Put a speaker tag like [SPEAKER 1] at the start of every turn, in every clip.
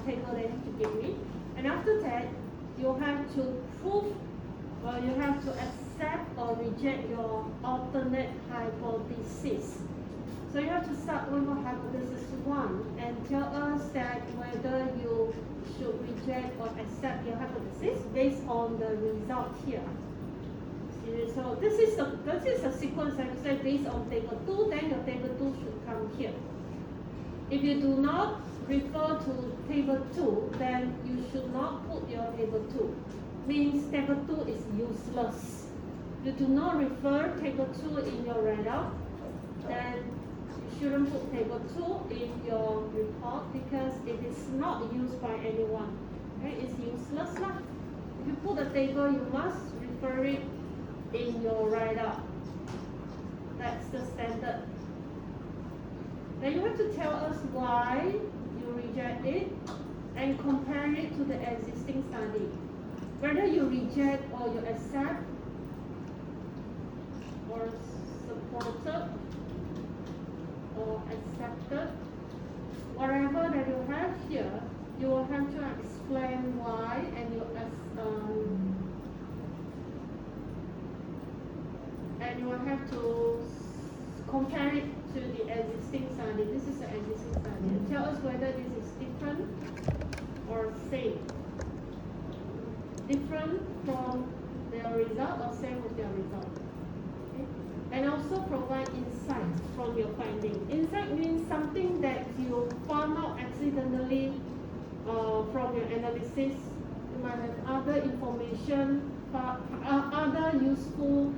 [SPEAKER 1] table that you have to give me. And after that, you have to prove, you have to accept or reject your alternate hypothesis. So you have to start with hypothesis 1 and tell us that whether you should reject or accept your hypothesis based on the result here. So this is a sequence, like I said, based on table 2, then your table 2 should come here. If you do not refer to table 2, then you should not put your table 2. Means table 2 is useless. You do not refer table 2 in your write-up, then you shouldn't put table 2 in your report because it is not used by anyone. Okay? It's useless. If you put a table, you must refer it in your write-up. That's the standard. Then you have to tell us why you reject it and compare it to the existing study. Whether you reject or you accept or supported or accepted, whatever that you have here, you will have to explain why and you will have to compare it to the existing study. This is the existing study. Tell us whether this is different or same. Different from their result or same with their result. Okay? And also provide insight from your finding. Insight means something that you found out accidentally from your analysis. You might have other information, other useful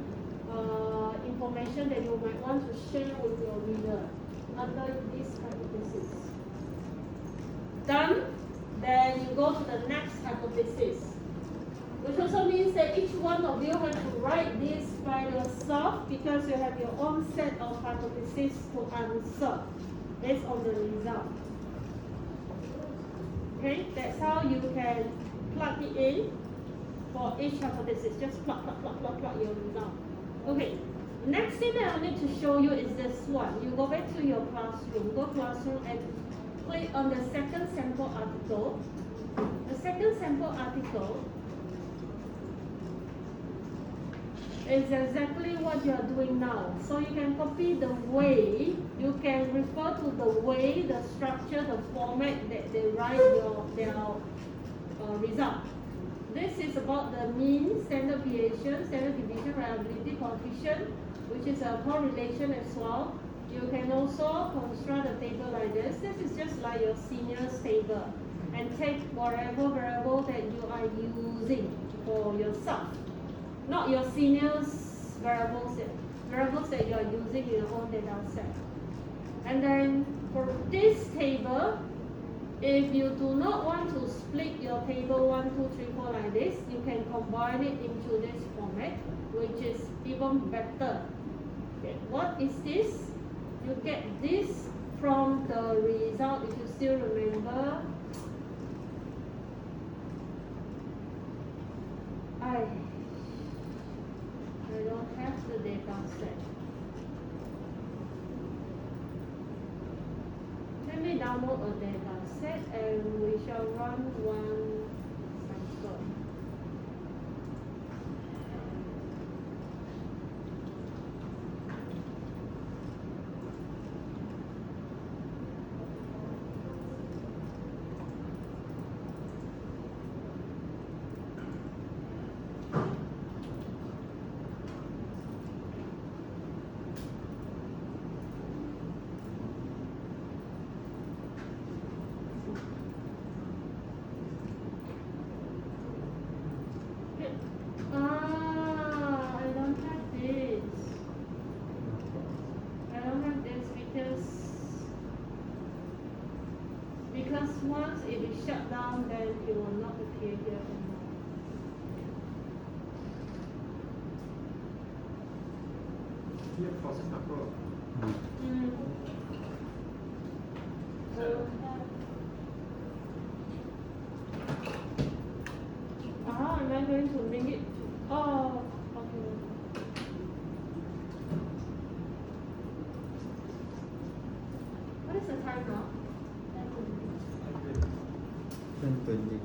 [SPEAKER 1] information that you might want to share with your reader under this hypothesis. Done? Then you go to the next hypothesis, which also means that each one of you have to write this by yourself because you have your own set of hypotheses to answer based on the result. Okay, that's how you can plug it in for each hypothesis. Just plug your result. Okay, next thing that I need to show you is this one. You go back to your classroom. Go classroom and click on the second sample article. The second sample article is exactly what you are doing now. So you can copy the way, you can refer to the way, the structure, the format that they write their result. This is about the mean, standard deviation, standard deviation, reliability coefficient, which is a correlation as well. You can also construct a table like this. This is just like your senior's table. And take whatever variable that you are using for yourself. Not your senior's variables that you are using in your own data set. And then for this table, if you do not want to split your table 1, 2, 3, 4 like this, you can combine it into this format, which is even better. Okay. What is this? You get this from the result, if you still remember. I don't have the data set. Let me download a data set and we shall run one cycle. Because once it is shut down, then it will not appear here anymore.
[SPEAKER 2] Here, process control.
[SPEAKER 1] Am I going to bring it? Oh, okay. What is the time now?
[SPEAKER 3] 20.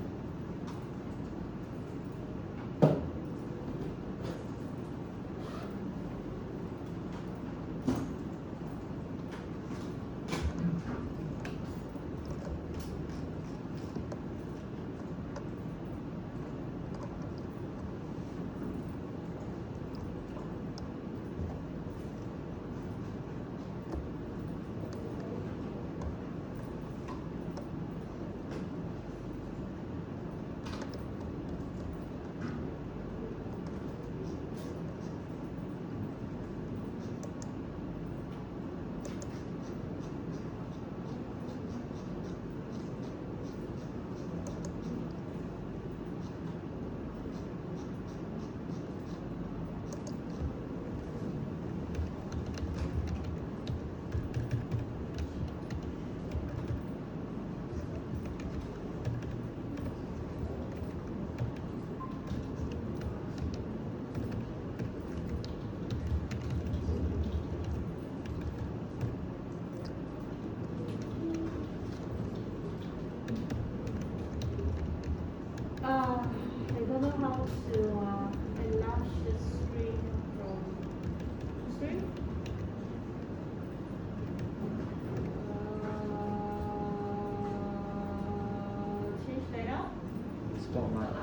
[SPEAKER 1] I don't know how to enlarge the string from string. Change layout.
[SPEAKER 3] Spotlight.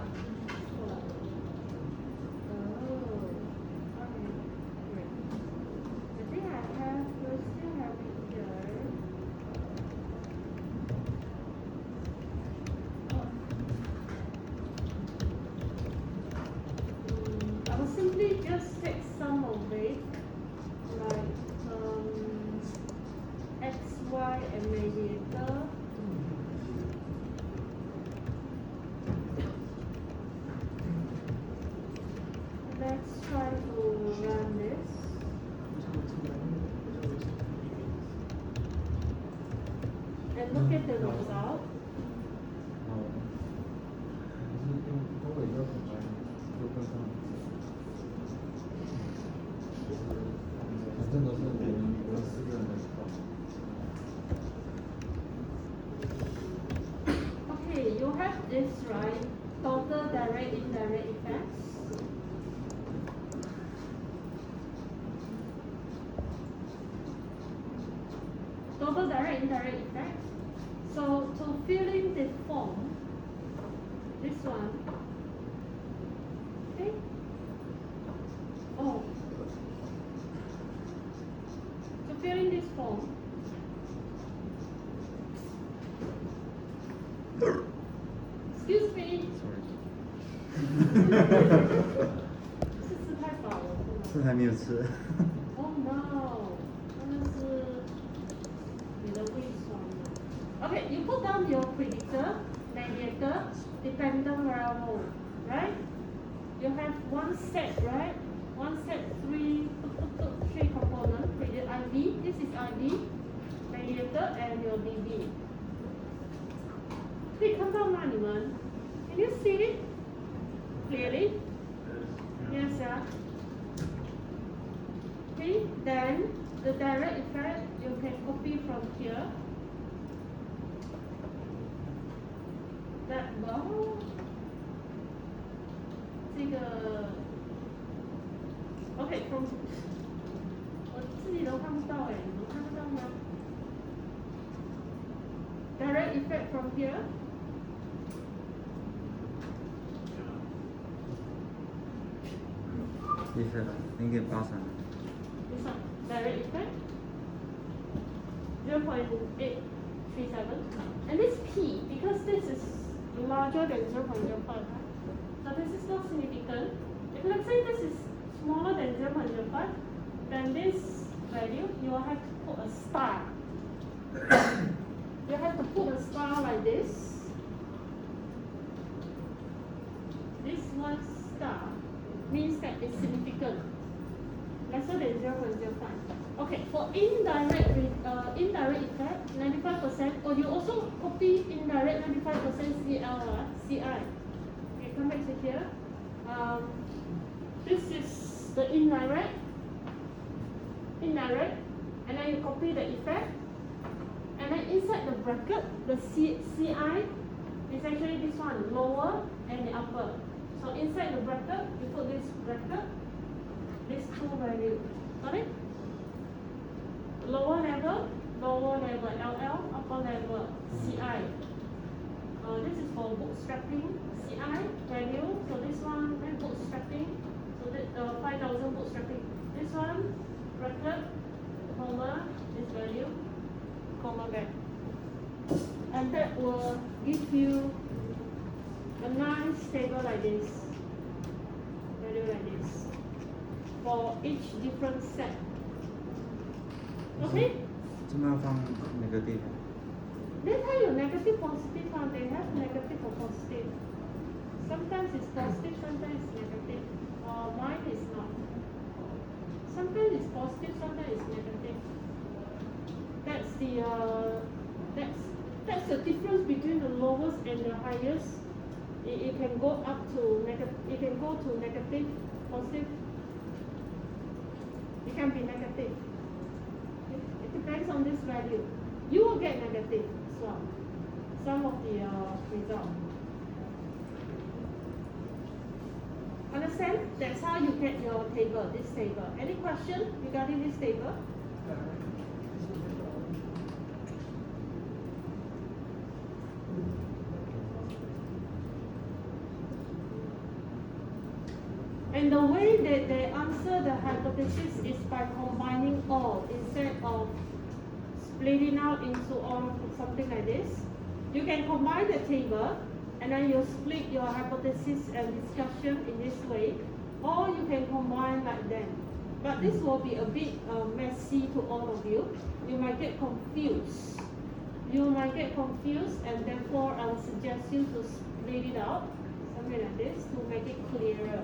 [SPEAKER 1] Simply just take some of it, like X, Y, and mediator. Let's try to run this. And look at the result. Okay, you have this, right? Total direct indirect effects. Total direct indirect effects. So to fill in the form, this one, okay? Oh, to fill in this form, excuse me. 是吃太饱了，是吗？
[SPEAKER 3] 这还没有吃。
[SPEAKER 1] Oh no， 真的是你的胃酸了。Okay, you put down your predictor, mediator, dependent variable, right? You have one set, right? One set, three components. IV, this is IV, mediator, and your DB. 可以看到吗？你们 ？Can you see it clearly? Yes, yeah. Okay, then the direct effect you can copy from here. That wow. 这个 OK from 我自己都看不到哎，你们看得到吗 ？Direct effect from here.
[SPEAKER 3] Effect 0.83.
[SPEAKER 1] This one, direct effect. 0.837. And this P, because this is larger than 0.05, so this is not significant. If let's say this is smaller than 0.05, then this value you will have to put a star. You have to put a star like this. This one star means that it's significant, lesser than 0.05. Okay, for indirect effect, 95%, or you also copy indirect 95% CI. Okay, come back to here. This is the indirect, and then you copy the effect, and then inside the bracket, the CI, It's actually this one, lower and the upper. So inside the bracket, you put this bracket, these two values. Got it? Lower level, LL, upper level, CI. This is for bootstrapping, CI value. So this one, then bootstrapping. So that 5,000 bootstrapping. This one, bracket, comma, this value, comma back. And that will give you a nice table like this, value like this, for each different set. Okay?
[SPEAKER 3] 这么要放哪个地方？
[SPEAKER 1] They tell you negative, positive, and they have negative or positive. Sometimes it's positive, sometimes it's negative. Mine is not. Sometimes it's positive, sometimes it's negative. That's the difference between the lowest and the highest. It can go up to negative. It can go to negative, positive. It can be negative. It depends on this value. You will get negative as well. Some of the result. Understand? That's how you get your table. This table. Any question regarding this table? And the way that they answer the hypothesis is by combining all instead of splitting out into all something like this. You can combine the table and then you split your hypothesis and discussion in this way, or you can combine like that. But this will be a bit messy to all of you. You might get confused. And therefore I would suggest you to split it out, something like this, to make it clearer.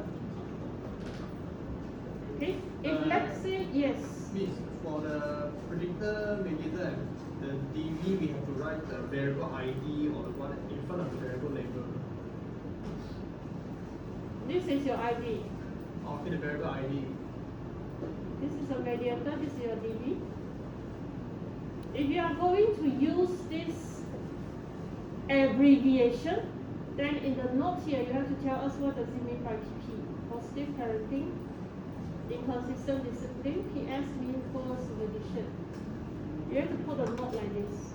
[SPEAKER 1] Okay? If let's say, yes.
[SPEAKER 2] Miss, for the predictor, mediator, and the DV, we have to write the variable ID or the one in front of the variable label.
[SPEAKER 1] This is your ID.
[SPEAKER 2] Okay, the variable ID.
[SPEAKER 1] This is a mediator, this is your DV. If you are going to use this abbreviation, then in the note here you have to tell us what does it mean by PP. Positive parenting, inconsistent discipline, PS means poor supervision. You have to put a note like this.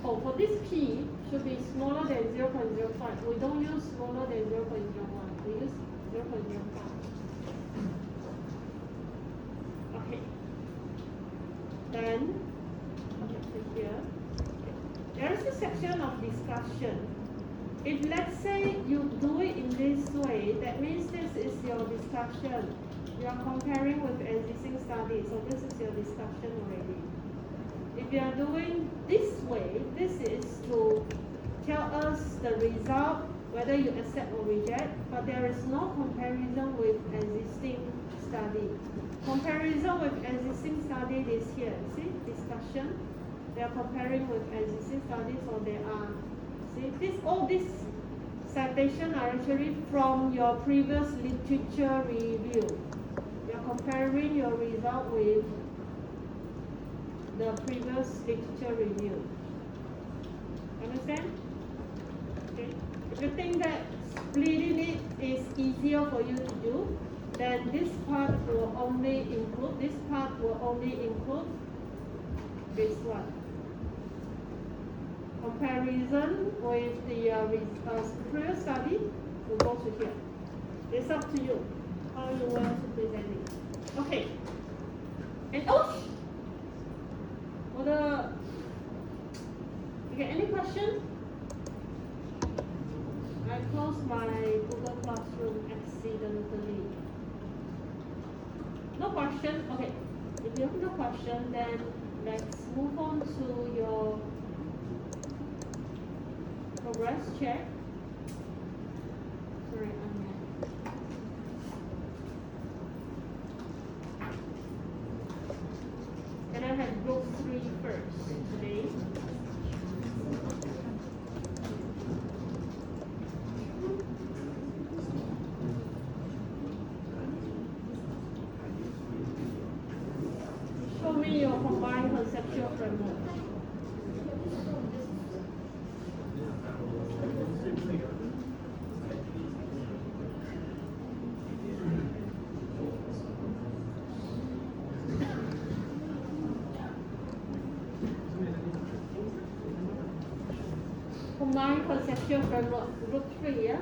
[SPEAKER 1] Oh, for this P should be smaller than 0.05. We don't use smaller than 0.01. We use 0.05. Okay. Then, okay, here. There is a section of discussion. If let's say you do it in this way, that means this is your discussion. You are comparing with existing studies, so this is your discussion already. If you are doing this way, this is to tell us the result, whether you accept or reject, but there is no comparison with existing study. Comparison with existing study is here. See, discussion. They are comparing with existing studies, or they are. See, all these citations are actually from your previous literature review. You are comparing your result with the previous literature review. Understand? Okay. If you think that splitting it is easier for you to do, then this part will only include this one. Comparison with the previous study will go to here. It's up to you how you want to present it. Okay. And okay, any question? I closed my Google Classroom accidentally. No question? Okay. If you have no question, then let's move on to your progress check. Sorry, and I had group 3 first today. Show me your combined conceptual framework. combined conceptual framework, group 3, yeah?